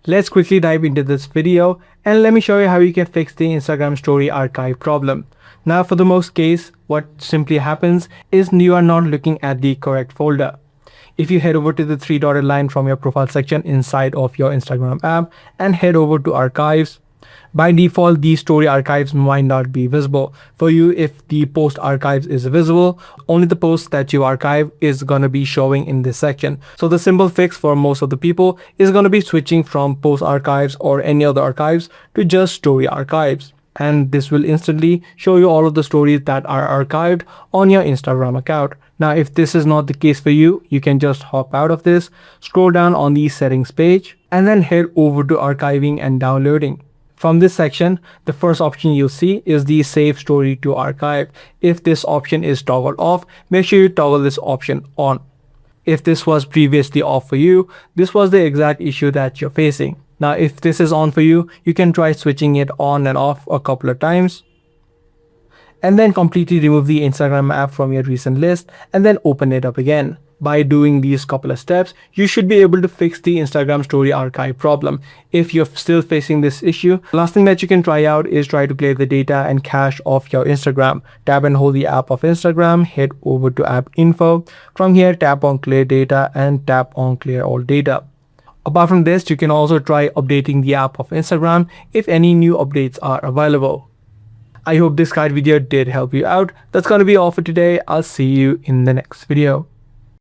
Let's quickly dive into this video and let me show you how you can fix the Instagram story archive problem. Now for the most case, what simply happens is you are not looking at the correct folder. If you head over to the three dotted line from your profile section inside of your Instagram app and head over to archives, by default, these story archives might not be visible. For you, if the post archives is visible, only the post that you archive is going to be showing in this section. So the simple fix for most of the people is going to be switching from post archives or any other archives to just story archives. And this will instantly show you all of the stories that are archived on your Instagram account. Now, if this is not the case for you, you can just hop out of this, scroll down on the settings page, and then head over to archiving and downloading. From this section, the first option you'll see is the save story to archive. If this option is toggled off, make sure you toggle this option on. If this was previously off for you, this was the exact issue that you're facing. Now, if this is on for you, you can try switching it on and off a couple of times. And then completely remove the Instagram app from your recent list and then open it up again. By doing these couple of steps, you should be able to fix the Instagram story archive problem. If you're still facing this issue, the last thing that you can try out is try to clear the data and cache of your Instagram. Tap and hold the app of Instagram, head over to app info. From here, tap on clear data and tap on clear all data. Apart from this, you can also try updating the app of Instagram if any new updates are available. I hope this guide video did help you out. That's going to be all for today. I'll see you in the next video.